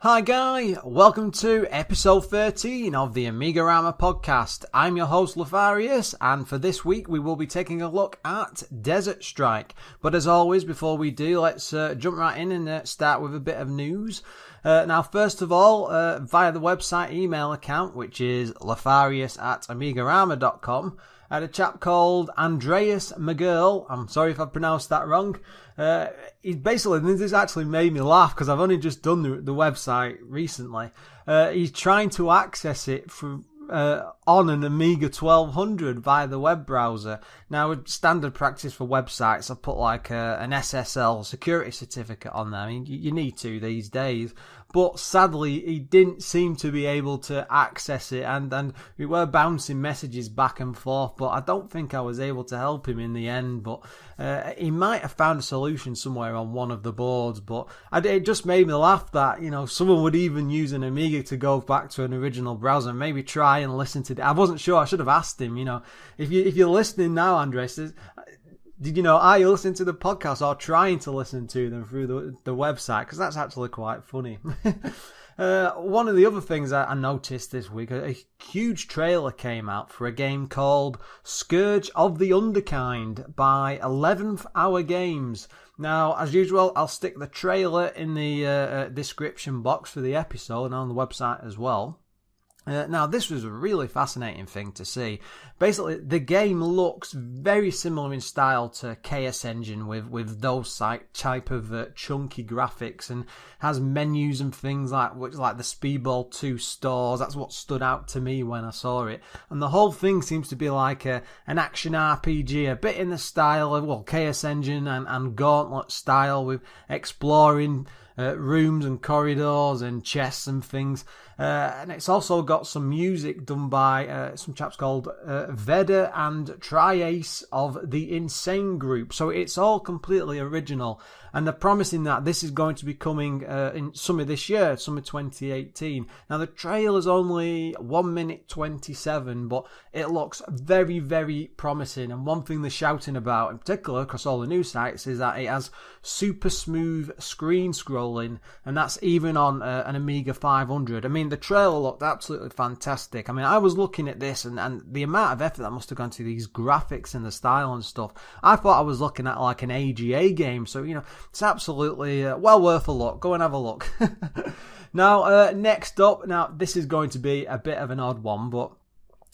Hi guy, welcome to episode 13 of the AMIGArama podcast. I'm your host Lorfarius, and for this week we will be taking a look at Desert Strike. But as always, before we do, let's jump right in and start with a bit of news. Now, first of all, via the website email account, which is lorfarius@amigarama.com, I had a chap called Andreas McGirl. I'm sorry if I pronounced that wrong. This actually made me laugh because I've only just done the website recently. He's trying to access it from on an Amiga 1200 via the web browser. Now, standard practice for websites, I put like an SSL security certificate on there. I mean, you need to these days. But sadly, he didn't seem to be able to access it, and we were bouncing messages back and forth, but I don't think I was able to help him in the end. But he might have found a solution somewhere on one of the boards, but it just made me laugh that, you know, someone would even use an Amiga to go back to an original browser and maybe try and listen to it. I wasn't sure. I should have asked him, you know, if you're listening now, Andres, did you know, are you listening to the podcast or trying to listen to them through the website? Because that's actually quite funny. One of the other things I noticed this week, a huge trailer came out for a game called Scourge of the Underkind by 11th Hour Games. Now, as usual, I'll stick the trailer in the description box for the episode and on the website as well. Now, this was a really fascinating thing to see. Basically, the game looks very similar in style to Chaos Engine with those type of chunky graphics, and has menus and things like the Speedball 2 stores. That's what stood out to me when I saw it. And the whole thing seems to be like an action RPG, a bit in the style of, Chaos Engine and Gauntlet style, with exploring rooms and corridors and chests and things. And it's also got some music done by some chaps called Veda and Triace of the Insane Group. So it's all completely original. And they're promising that this is going to be coming in summer this year, summer 2018. Now, the trailer's only 1 minute 27, but it looks very, very promising. And one thing they're shouting about, in particular across all the news sites, is that it has super smooth screen scrolling, and that's even on an Amiga 500. I mean, the trailer looked absolutely fantastic. I mean, I was looking at this, and the amount of effort that must have gone to these graphics and the style and stuff. I thought I was looking at like an AGA game, so, you know, it's absolutely well worth a look. Go and have a look. Now, next up, now this is going to be a bit of an odd one, but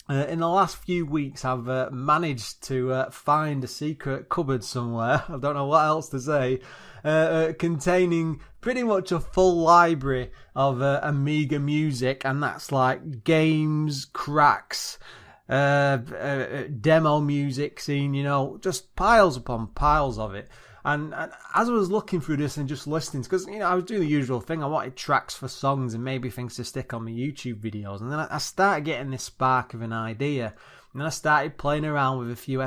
in the last few weeks I've managed to find a secret cupboard somewhere, I don't know what else to say, containing pretty much a full library of Amiga music, and that's like games, cracks, demo music scene, you know, just piles upon piles of it. And as I was looking through this and just listening, because, you know, I was doing the usual thing, I wanted tracks for songs and maybe things to stick on my YouTube videos, and then I started getting this spark of an idea, and then I started playing around with a few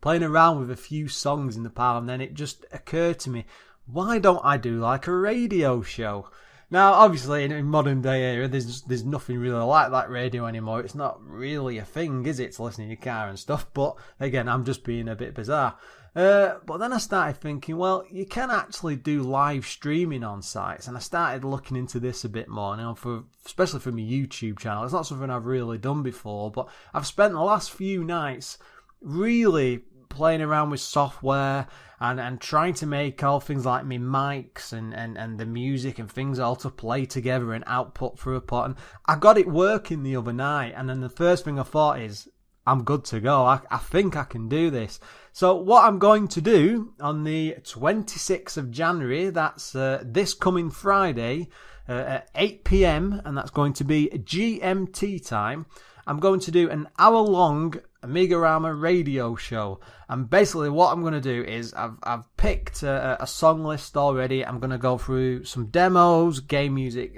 playing around with a few songs in the pile, and then it just occurred to me, why don't I do like a radio show? Now, obviously, in modern day era, there's nothing really like that radio anymore. It's not really a thing, is it, to listen in your car and stuff? But again, I'm just being a bit bizarre. But then I started thinking, well, you can actually do live streaming on sites, and I started looking into this a bit more, you know, especially for my YouTube channel. It's not something I've really done before, but I've spent the last few nights really playing around with software and trying to make all things like my mics and the music and things all to play together and output through a pot. And I got it working the other night, and then the first thing I thought is, I'm good to go. I think I can do this. So what I'm going to do on the 26th of January, that's this coming Friday at 8 p.m, and that's going to be GMT time, I'm going to do an hour-long AMIGArama radio show. And basically what I'm going to do is I've picked a song list already. I'm going to go through some demos, game music,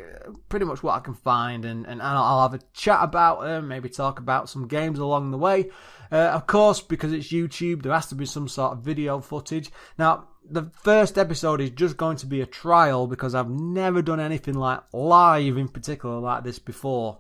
pretty much what I can find, and I'll have a chat about them, maybe talk about some games along the way. Of course, because it's YouTube, there has to be some sort of video footage. Now, the first episode is just going to be a trial because I've never done anything like live in particular like this before.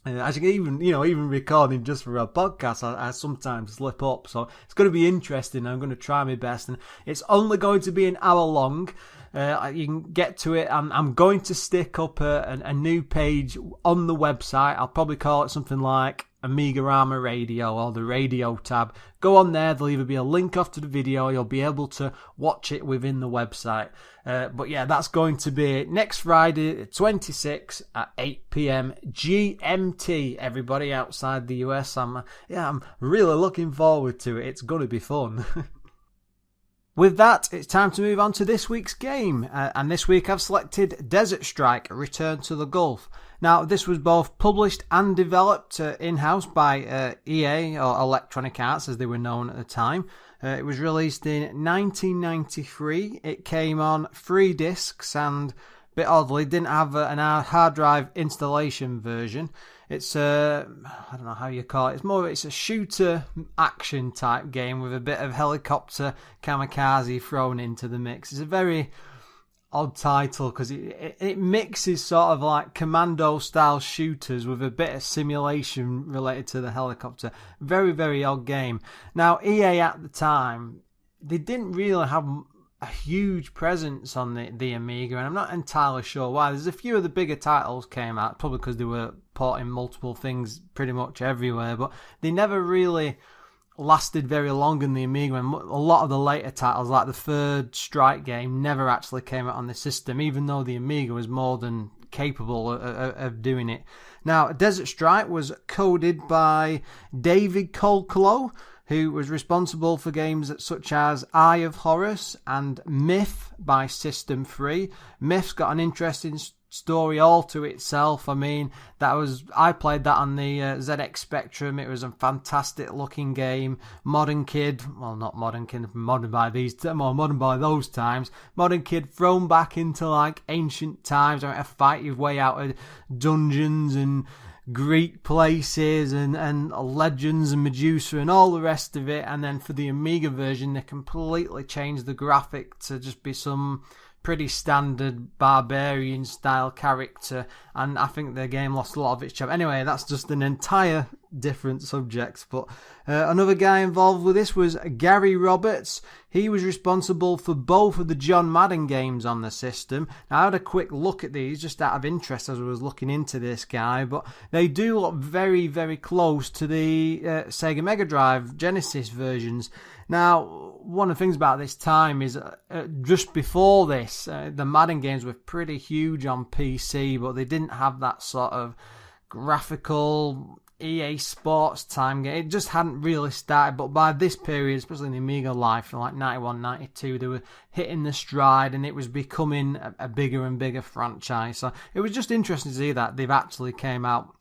And as you can even recording just for a podcast, I sometimes slip up. So it's going to be interesting. I'm going to try my best, and it's only going to be an hour long. You can get to it. I'm going to stick up a new page on the website. I'll probably call it something like AMIGArama Radio or the radio tab. Go on there. There'll either be a link off to the video. You'll be able to watch it within the website. But yeah, that's going to be next Friday, 26 at 8 p.m. GMT. Everybody outside the US, I'm really looking forward to it. It's going to be fun. With that, it's time to move on to this week's game. And this week I've selected Desert Strike, Return to the Gulf. Now, this was both published and developed in-house by EA, or Electronic Arts as they were known at the time. It was released in 1993. It came on 3 discs and, a bit oddly, didn't have an hard drive installation version. It's I don't know how you call it. It's a shooter action type game with a bit of helicopter kamikaze thrown into the mix. It's a very odd title because it mixes sort of like commando style shooters with a bit of simulation related to the helicopter. Very, very odd game. Now, EA at the time, they didn't really have a huge presence on the Amiga, and I'm not entirely sure why. There's a few of the bigger titles came out, probably because they were porting multiple things pretty much everywhere, but they never really lasted very long in the Amiga, and a lot of the later titles, like the third Strike game, never actually came out on the system, even though the Amiga was more than capable of doing it. Now, Desert Strike was coded by David Colclough, who was responsible for games such as Eye of Horus and Myth by System 3. Myth's got an interesting story all to itself. I mean, I played that on the ZX Spectrum. It was a fantastic looking game. Modern kid, well, not modern kid, modern by those times. Modern kid thrown back into like ancient times, having to fight your way out of dungeons and Greek places and legends and Medusa and all the rest of it. And then for the Amiga version, they completely changed the graphic to just be some pretty standard barbarian style character, and I think the game lost a lot of its charm. Anyway, that's just an entire different subject. But another guy involved with this was Gary Roberts. He was responsible for both of the John Madden games on the system. Now, I had a quick look at these just out of interest as I was looking into this guy, but they do look very, very close to the Sega Mega Drive Genesis versions. Now, one of the things about this time is just before this, the Madden games were pretty huge on PC, but they didn't have that sort of graphical EA Sports time game. It just hadn't really started, but by this period, especially in the Amiga life, like 91, 92, they were hitting the stride and it was becoming a bigger and bigger franchise. So it was just interesting to see that they've actually came out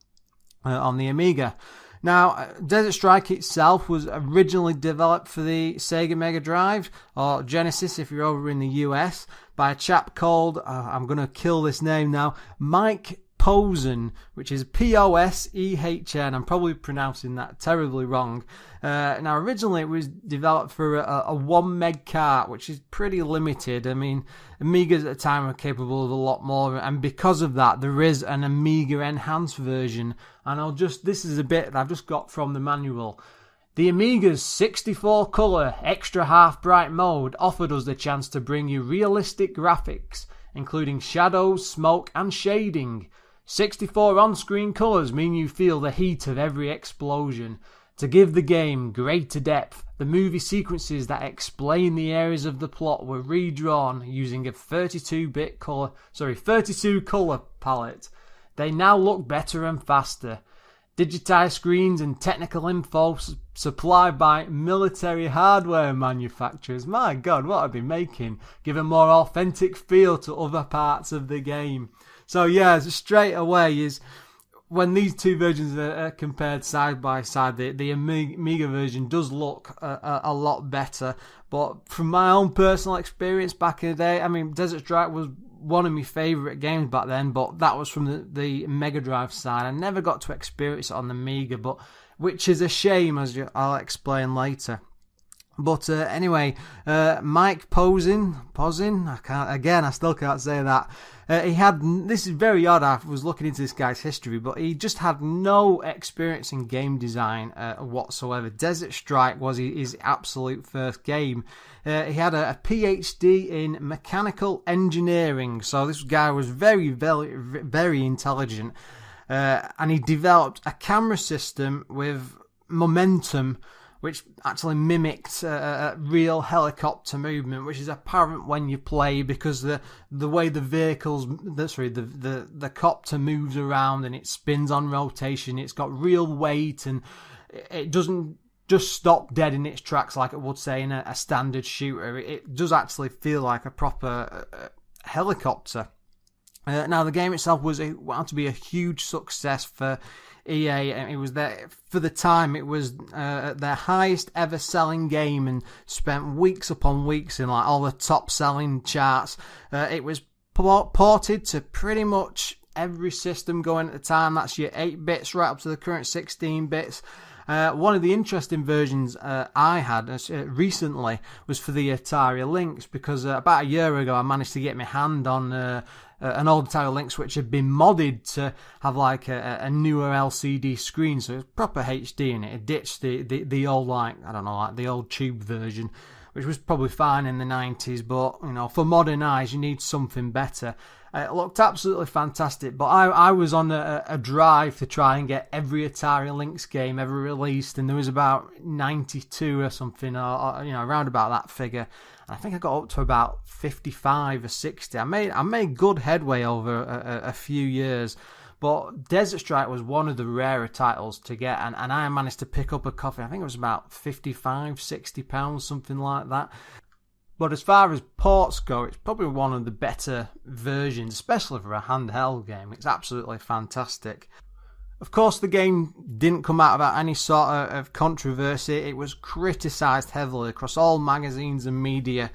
on the Amiga. Now, Desert Strike itself was originally developed for the Sega Mega Drive, or Genesis if you're over in the US, by a chap called, I'm going to kill this name now, Mike Posen, which is P-O-S-E-H-N. I'm probably pronouncing that terribly wrong. Now, originally it was developed for a 1 meg cart, which is pretty limited. I mean, Amigas at the time were capable of a lot more, and because of that, there is an Amiga enhanced version. And this is a bit that I've just got from the manual. The Amiga's 64-colour extra half-bright mode offered us the chance to bring you realistic graphics, including shadows, smoke, and shading. 64 on-screen colours mean you feel the heat of every explosion. To give the game greater depth, the movie sequences that explain the areas of the plot were redrawn using a 32 colour palette. They now look better and faster. Digitized screens and technical info supplied by military hardware manufacturers. My God, what are they making? Give a more authentic feel to other parts of the game. So yeah, straight away is when these two versions are compared side by side, the Amiga version does look a lot better. But from my own personal experience back in the day, I mean, Desert Strike was one of my favourite games back then, but that was from the Mega Drive side. I never got to experience it on the Amiga, which is a shame, as I'll explain later. But anyway, Mike Posin, I still can't say that. This is very odd, I was looking into this guy's history, but he just had no experience in game design whatsoever. Desert Strike was his absolute first game. He had a PhD in mechanical engineering, so this guy was very, very, very intelligent. And he developed a camera system with momentum, which actually mimicked real helicopter movement, which is apparent when you play because the way the copter moves around and it spins on rotation, it's got real weight and it doesn't just stop dead in its tracks like it would say in a standard shooter. It does actually feel like a proper helicopter. Now the game itself went on to be a huge success for EA, and it was there for the time. It was their highest ever selling game and spent weeks upon weeks in like all the top selling charts. It was ported to pretty much every system going at the time. That's your 8 bits right up to the current 16 bits. One of the interesting versions I had recently was for the Atari Lynx, because about a year ago I managed to get my hand on an old Atari Lynx which had been modded to have like a newer LCD screen, so it was proper HD in it. It ditched the old, like, I don't know, like the old tube version, which was probably fine in the 90s, but you know, for modern eyes you need something better. It looked absolutely fantastic, but I was on a drive to try and get every Atari Lynx game ever released, and there was about 92 or something, or you know, around about that figure. And I think I got up to about 55 or 60. I made good headway over a few years, but Desert Strike was one of the rarer titles to get, and I managed to pick up a copy. I think it was about £55-60, something like that. But as far as ports go, it's probably one of the better versions, especially for a handheld game. It's absolutely fantastic. Of course, the game didn't come out without any sort of controversy. It was criticised heavily across all magazines and media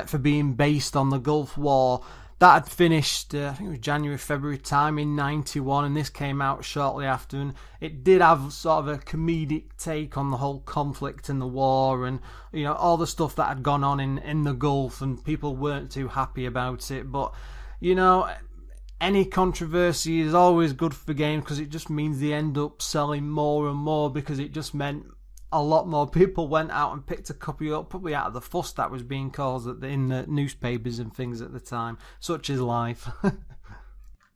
for being based on the Gulf War. That had finished, I think it was January, February time in 91, and this came out shortly after. And it did have sort of a comedic take on the whole conflict and the war and, you know, all the stuff that had gone on in the Gulf, and people weren't too happy about it. But, you know, any controversy is always good for games because it just means they end up selling more and more, because it just meant a lot more people went out and picked a copy up, probably out of the fuss that was being caused in the newspapers and things at the time, such is life.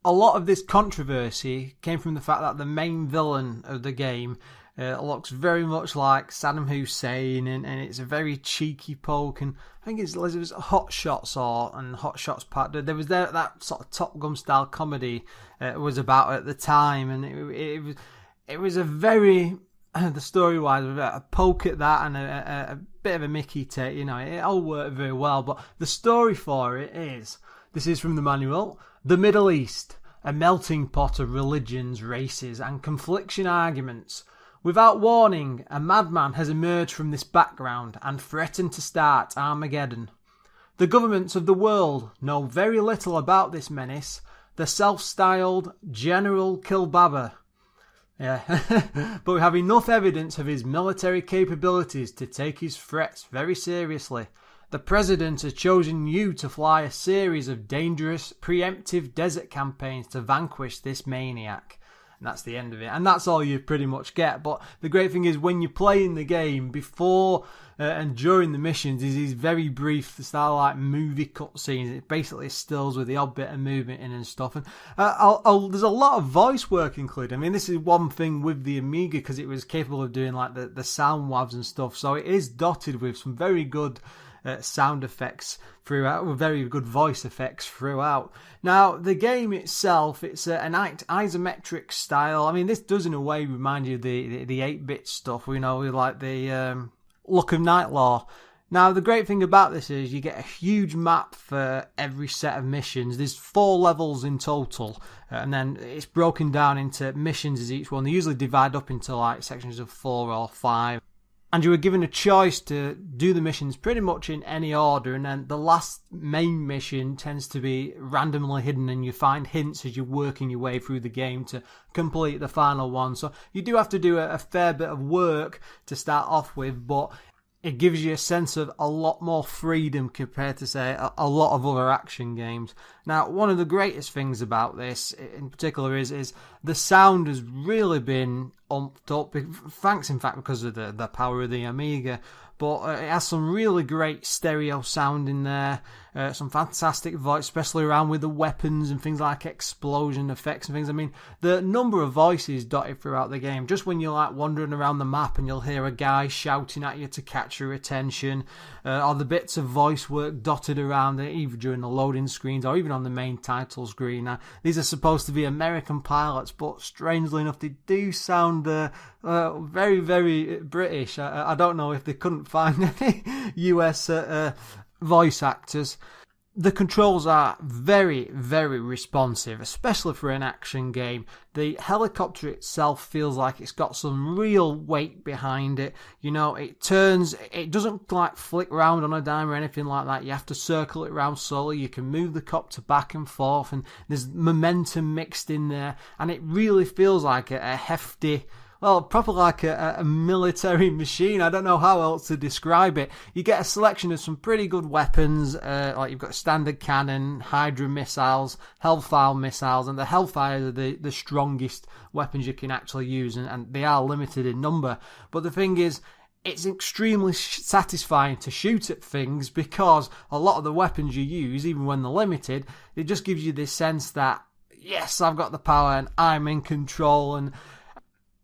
A lot of this controversy came from the fact that the main villain of the game looks very much like Saddam Hussein, and it's a very cheeky poke, and I think it was Hot Shots and Hot Shots Part. There was that sort of Top Gun style comedy was about at the time, and it was a very, the story wise, a poke at that and a bit of a Mickey take. You know, it all worked very well, but the story for it is, this is from the manual: the Middle East, a melting pot of religions, races, and confliction arguments. Without warning, a madman has emerged from this background and threatened to start Armageddon. The governments of the world know very little about this menace, the self-styled General Kilbaba. Yeah, but we have enough evidence of his military capabilities to take his threats very seriously. The President has chosen you to fly a series of dangerous, preemptive desert campaigns to vanquish this maniac. And that's the end of it. And that's all you pretty much get. But the great thing is, when you're playing the game, before and during the missions, is these very brief, style like movie cutscenes. It basically stills with the odd bit of movement in and stuff. And there's a lot of voice work included. I mean, this is one thing with the Amiga, because it was capable of doing like the sound waves and stuff. So it is dotted with some very good sound effects throughout, with very good voice effects throughout. Now, the game itself, it's an isometric style. I mean, this does in a way remind you of the 8-bit stuff, you know, with like the look of Night Law. Now, the great thing about this is you get a huge map for every set of missions. There's 4 levels in total, and then it's broken down into missions as each one. They usually divide up into like sections of 4 or 5. And you were given a choice to do the missions pretty much in any order, and then the last main mission tends to be randomly hidden, and you find hints as you're working your way through the game to complete the final one. So you do have to do a fair bit of work to start off with, but it gives you a sense of a lot more freedom compared to, say, a lot of other action games. Now, one of the greatest things about this, in particular, is the sound has really been umped up, thanks, in fact, because of the power of the Amiga. But it has some really great stereo sound in there, some fantastic voice, especially around with the weapons and things like explosion effects and things. I mean, the number of voices dotted throughout the game, just when you're like wandering around the map and you'll hear a guy shouting at you to catch your attention, or the bits of voice work dotted around it, either during the loading screens or even on the main title screen. Now, these are supposed to be American pilots, but strangely enough, they do sound very, very British. I don't know if they couldn't find any US voice actors. The controls are very, very responsive, especially for an action game. The helicopter itself feels like it's got some real weight behind it. You know, it turns, it doesn't like flick round on a dime or anything like that. You have to circle it around slowly. You can move the copter back and forth, and there's momentum mixed in there, and it really feels like a hefty, well, proper like a military machine. I don't know how else to describe it. You get a selection of some pretty good weapons, like you've got standard cannon, Hydra missiles, Hellfire missiles, and the Hellfire are the strongest weapons you can actually use, and they are limited in number. But the thing is, it's extremely satisfying to shoot at things, because a lot of the weapons you use, even when they're limited, it just gives you this sense that, yes, I've got the power and I'm in control, and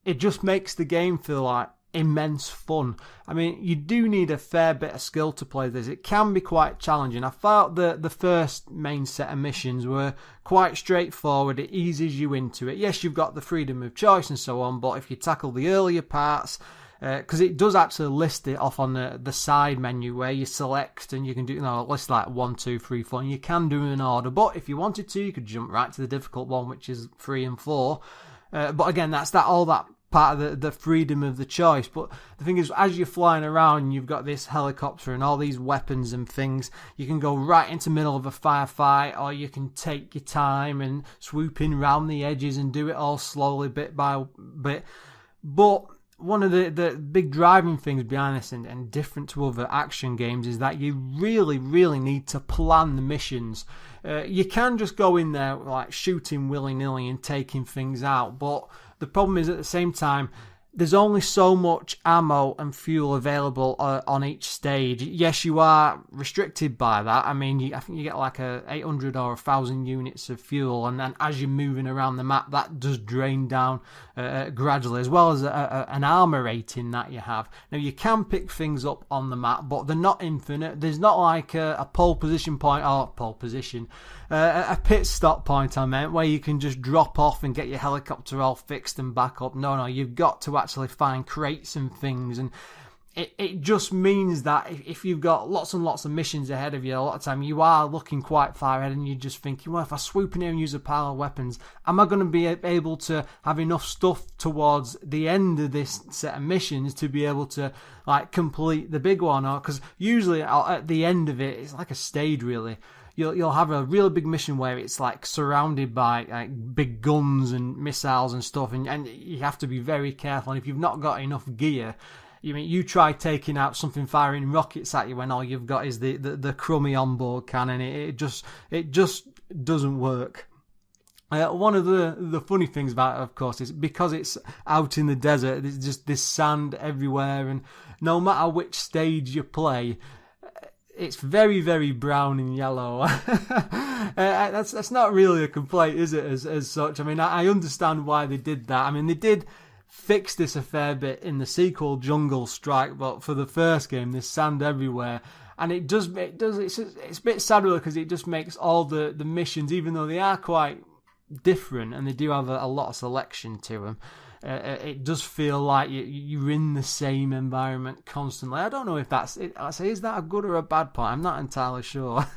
it just makes the game feel like immense fun. I mean, you do need a fair bit of skill to play this. It can be quite challenging. I felt the first main set of missions were quite straightforward. It eases you into it. Yes, you've got the freedom of choice and so on, but if you tackle the earlier parts, because it does actually list it off on the side menu where you select and you can do, you know, list like 1, 2, 3, 4, and you can do an order. But if you wanted to, you could jump right to the difficult one, which is 3 and 4. But again, that's all that part of the freedom of the choice. But the thing is, as you're flying around and you've got this helicopter and all these weapons and things, you can go right into the middle of a firefight, or you can take your time and swoop in round the edges and do it all slowly, bit by bit. But one of the big driving things behind this, and different to other action games, is that you really, really need to plan the missions. You can just go in there like shooting willy-nilly and taking things out, but the problem is, at the same time, there's only so much ammo and fuel available on each stage. Yes, you are restricted by that. I mean, I think you get like 800 or 1,000 units of fuel, and then as you're moving around the map, that does drain down gradually, as well as an armor rating that you have. Now, you can pick things up on the map, but they're not infinite. There's not like a pole position point, or a pit stop point, I meant, where you can just drop off and get your helicopter all fixed and back up. No, you've got to actually find crates and things, and it just means that if you've got lots and lots of missions ahead of you, a lot of time you are looking quite far ahead, and you're just thinking, well, if I swoop in here and use a pile of weapons, am I going to be able to have enough stuff towards the end of this set of missions to be able to like complete the big one? Or because usually at the end of it, it's like a stage really. You'll have a really big mission where it's like surrounded by like big guns and missiles and stuff, and you have to be very careful. And if you've not got enough gear, you try taking out something firing rockets at you when all you've got is the crummy onboard cannon. It just doesn't work. One of the funny things about it, of course, is because it's out in the desert, there's just this sand everywhere, and no matter which stage you play, it's very, very brown and yellow. That's not really a complaint, is it, as such? I mean, I understand why they did that. I mean, they did fix this a fair bit in the sequel, Jungle Strike, but for the first game, there's sand everywhere. And it's a bit sad, really, because it just makes all the missions, even though they are quite different and they do have a lot of selection to them, it does feel like you're in the same environment constantly. I don't know if that's it. I say, is that a good or a bad point? I'm not entirely sure.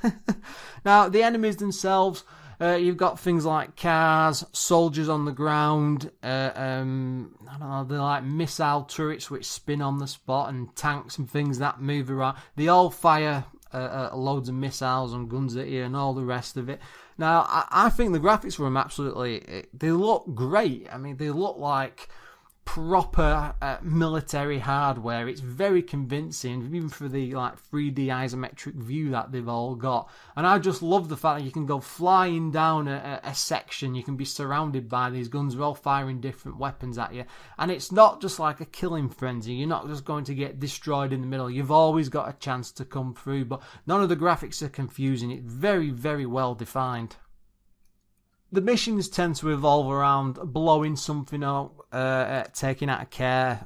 Now, the enemies themselves, you've got things like cars, soldiers on the ground, I don't know, they're like missile turrets which spin on the spot, and tanks and things that move around. They all fire loads of missiles and guns at you and all the rest of it. Now, I think the graphics from them absolutely, they look great. I mean, they look like proper military hardware. It's very convincing, even for the 3D isometric view that they've all got. And I just love the fact that you can go flying down a section, you can be surrounded by these guns, they're all firing different weapons at you, and it's not just like a killing frenzy. You're not just going to get destroyed in the middle. You've always got a chance to come through, but none of the graphics are confusing. It's very, very well defined. The missions tend to evolve around blowing something up, taking out a car,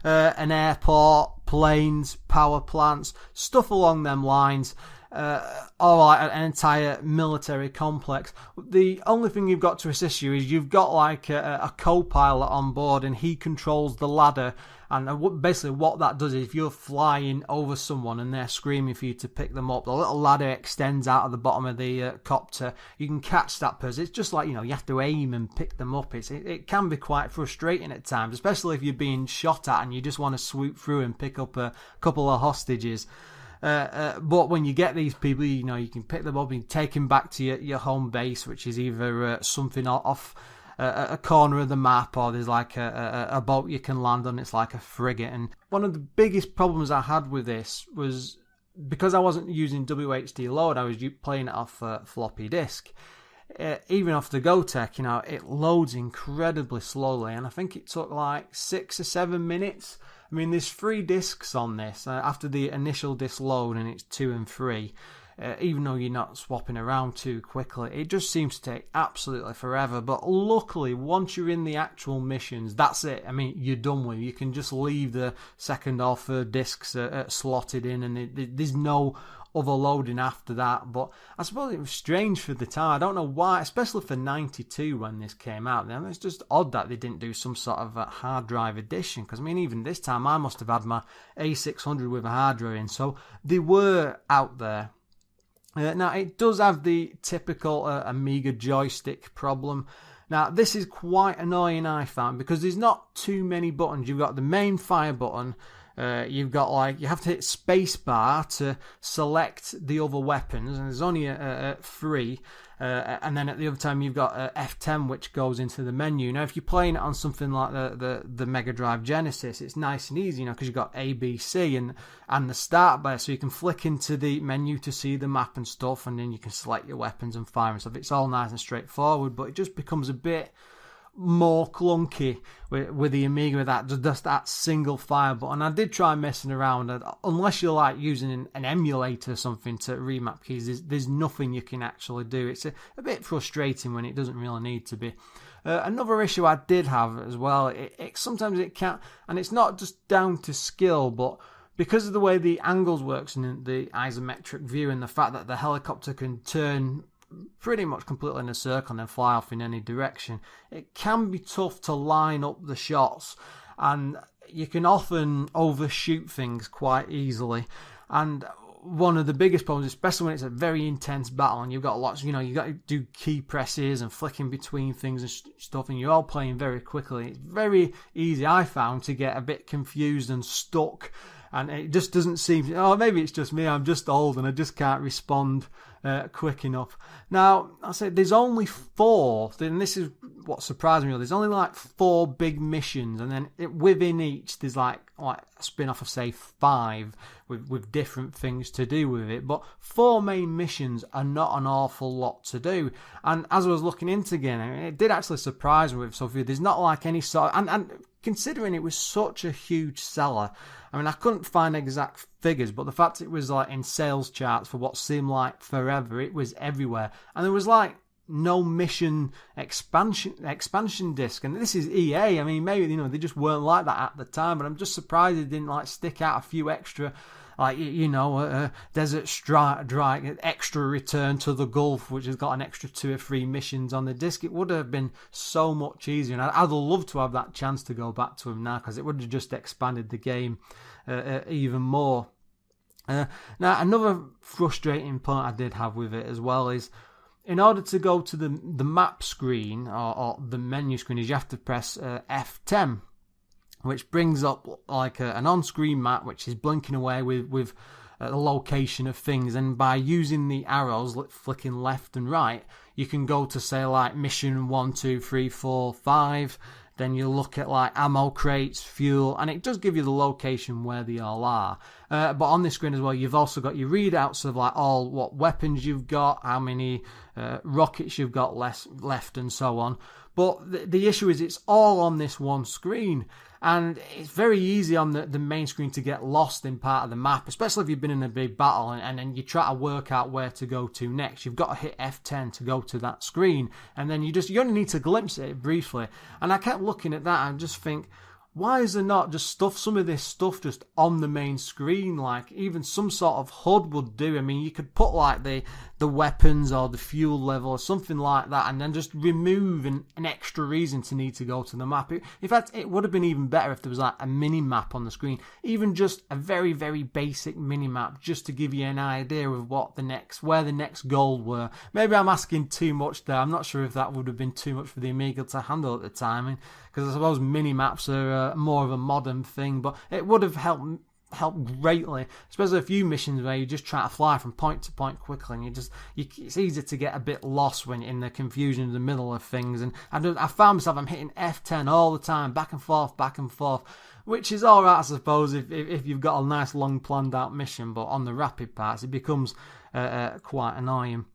an airport, planes, power plants, stuff along them lines, or like an entire military complex. The only thing you've got to assist you is you've got like a co-pilot on board, and he controls the ladder. And basically what that does is if you're flying over someone and they're screaming for you to pick them up, the little ladder extends out of the bottom of the copter. You can catch that person. It's just like, you have to aim and pick them up. It can be quite frustrating at times, especially if you're being shot at and you just want to swoop through and pick up a couple of hostages. But when you get these people, you can pick them up and take them back to your home base, which is either something off a corner of the map, or there's like a boat you can land on. It's like a frigate. And one of the biggest problems I had with this was because I wasn't using WHD load, I was playing it off floppy disk. Even off the Gotek, it loads incredibly slowly, and I think it took like 6 or 7 minutes. I mean, there's 3 discs on this after the initial disk load, and it's 2 and 3. Even though you're not swapping around too quickly, it just seems to take absolutely forever. But luckily, once you're in the actual missions, that's it. I mean, you're done with. You can just leave the second or third discs slotted in, and there's no overloading after that. But I suppose it was strange for the time. I don't know why, especially for 92 when this came out. Then it's just odd that they didn't do some sort of a hard drive edition, because I mean, even this time I must have had my A600 with a hard drive in, so they were out there. Now, it does have the typical Amiga joystick problem. Now, this is quite annoying, I found, because there's not too many buttons. You've got the main fire button. You've got you have to hit spacebar to select the other weapons, and there's only 3. And then at the other time you've got F10, which goes into the menu. Now, if you're playing it on something like the Mega Drive Genesis, it's nice and easy, because you've got A, B, C and the start bar, so you can flick into the menu to see the map and stuff, and then you can select your weapons and fire and stuff. It's all nice and straightforward, but it just becomes a bit more clunky with the Amiga, with that single fire button. I did try messing around, unless you're like using an emulator or something to remap keys, there's nothing you can actually do. It's a bit frustrating when it doesn't really need to be. Another issue I did have as well, sometimes it can't, and it's not just down to skill, but because of the way the angles works in the isometric view, and the fact that the helicopter can turn pretty much completely in a circle and then fly off in any direction, it can be tough to line up the shots, and you can often overshoot things quite easily. And one of the biggest problems, especially when it's a very intense battle and you've got lots, you got to do key presses and flicking between things and stuff, and you're all playing very quickly, it's very easy, I found, to get a bit confused and stuck. And it just doesn't seem, maybe it's just me, I'm just old and I just can't respond quick enough. Now, I said there's only 4, and this is what surprised me. There's only like 4 big missions, and then within each there's like a spin-off of, say, 5 with different things to do with it. But 4 main missions are not an awful lot to do. And as I was looking into again, it did actually surprise me with Sophia. There's not like any sort of, and considering it was such a huge seller, I mean, I couldn't find exact figures, but the fact it was like in sales charts for what seemed like forever, it was everywhere. And there was like no mission expansion disc. And this is EA. I mean, maybe, they just weren't like that at the time, but I'm just surprised they didn't like stick out a few extra, Desert Strike, extra Return to the Gulf, which has got an extra 2 or 3 missions on the disc. It would have been so much easier, and I'd love to have that chance to go back to him now, because it would have just expanded the game even more. Now, another frustrating point I did have with it as well is, in order to go to the map screen or the menu screen, is you have to press F10, which brings up like an on-screen map which is blinking away with the location of things, and by using the arrows flicking left and right, you can go to, say, like mission 1, 2, 3, 4, 5. Then you look at like ammo crates, fuel, and it does give you the location where they all are. But on this screen as well, you've also got your readouts of like all what weapons you've got, how many rockets you've got left, and so on. But the issue is it's all on this one screen, and it's very easy on the main screen to get lost in part of the map, especially if you've been in a big battle and then you try to work out where to go to next. You've got to hit F10 to go to that screen, and then you only need to glimpse it briefly. And I kept looking at that and just think, why is there not just some of this stuff just on the main screen? Like even some sort of HUD would do. I mean, you could put like the weapons or the fuel level or something like that, and then just remove an extra reason to need to go to the map. In fact, it would have been even better if there was like a mini map on the screen, even just a very, very basic mini map, just to give you an idea of where the next goal were. Maybe I'm asking too much there. I'm not sure if that would have been too much for the Amiga to handle at the time, because I suppose mini maps are more of a modern thing, but it would have helped greatly, especially a few missions where you just try to fly from point to point quickly, and it's easy to get a bit lost when you're in the confusion in the middle of things. And I found myself, I'm hitting F10 all the time, back and forth, which is alright, I suppose, if you've got a nice long planned out mission, but on the rapid parts it becomes quite annoying.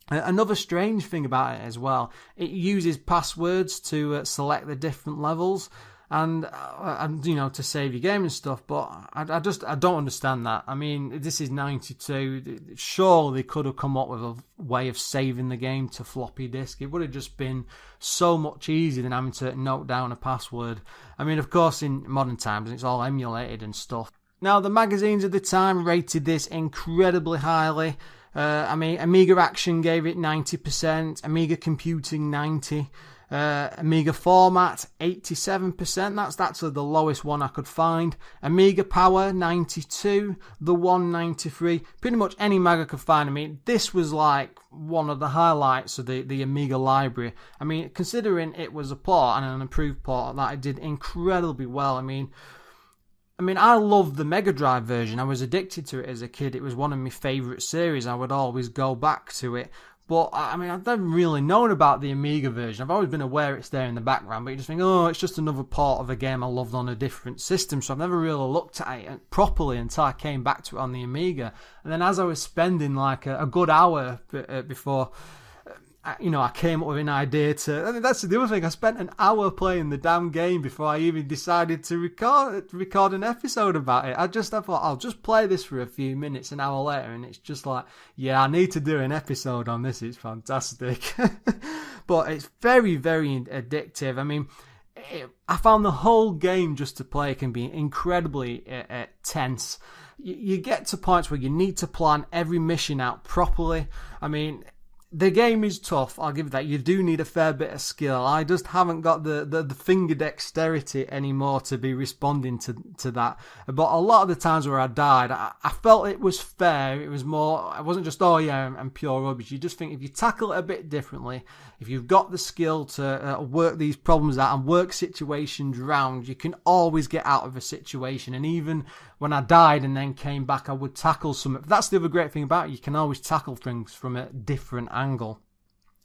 Another strange thing about it as well, it uses passwords to select the different levels and to save your game and stuff, but I don't understand that. I mean, this is 92. Surely they could have come up with a way of saving the game to floppy disk. It would have just been so much easier than having to note down a password. I mean, of course, in modern times, it's all emulated and stuff. Now, the magazines of the time rated this incredibly highly. Amiga Action gave it 90%, Amiga Computing 90%, Amiga Format 87%, that's the lowest one I could find, Amiga Power 92%, The One 93%, pretty much any mag I could find. I mean, this was like one of the highlights of the Amiga library. I mean, considering it was a port and an improved port, that it did incredibly well. I mean, I love the Mega Drive version. I was addicted to it as a kid. It was one of my favourite series. I would always go back to it. But, I've never really known about the Amiga version. I've always been aware it's there in the background, but you just think, it's just another port of a game I loved on a different system. So I've never really looked at it properly until I came back to it on the Amiga. And then as I was spending like a good hour before I came up with an idea that's the other thing. I spent an hour playing the damn game before I even decided to record an episode about it. I thought, I'll just play this for a few minutes an hour later, and it's just like, yeah, I need to do an episode on this. It's fantastic. But it's very, very addictive. I mean, I found the whole game just to play can be incredibly tense. You get to points where you need to plan every mission out properly. I mean, the game is tough, I'll give you that. You do need a fair bit of skill. I just haven't got the finger dexterity anymore to be responding to that. But a lot of the times where I died, I felt it was fair. It was more, I wasn't just, I'm pure rubbish. You just think if you tackle it a bit differently, if you've got the skill to work these problems out and work situations round, you can always get out of a situation. And even when I died and then came back, I would tackle some. That's the other great thing about it. You can always tackle things from a different angle.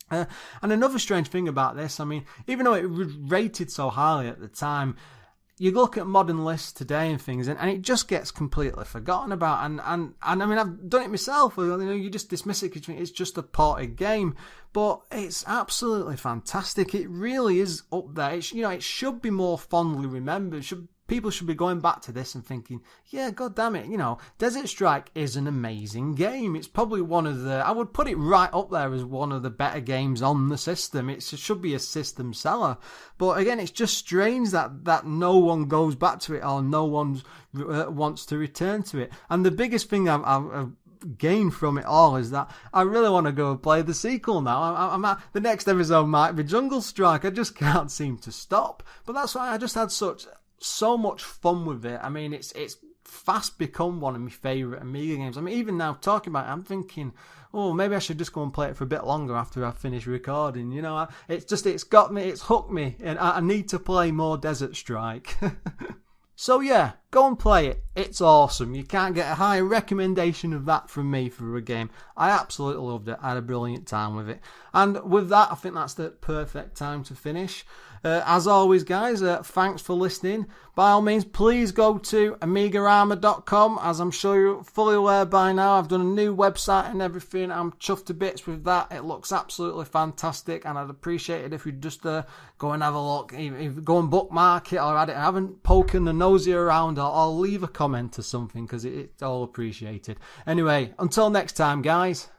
And another strange thing about this, even though it was rated so highly at the time, you look at modern lists today and things, and it just gets completely forgotten about. And I've done it myself. You just dismiss it because it's just a ported game, but it's absolutely fantastic. It really is up there. It should be more fondly remembered. People should be going back to this and thinking, yeah, god damn it, Desert Strike is an amazing game. It's probably I would put it right up there as one of the better games on the system. It should be a system seller. But again, it's just strange that no one goes back to it or no one wants to return to it. And the biggest thing I've gained from it all is that I really want to go and play the sequel now. The next episode might be Jungle Strike. I just can't seem to stop. But that's why I just had so much fun with it. It's fast become one of my favourite Amiga games. Even now talking about it, I'm thinking, maybe I should just go and play it for a bit longer after I finish recording. It's got me, it's hooked me, and I need to play more Desert Strike. So yeah, Go and play it. It's awesome. You can't get a higher recommendation of that from me for a game. I absolutely loved it. I had a brilliant time with it. And with that, I think that's the perfect time to finish. As always, guys, thanks for listening. By all means, please go to AMIGArama.com. As I'm sure you're fully aware by now, I've done a new website and everything. I'm chuffed to bits with that. It looks absolutely fantastic, and I'd appreciate it if you'd just go and have a look. Either go and bookmark it or add it. I haven't poking the nosy around, or leave a comment or something, because it's all appreciated. Anyway, until next time, guys.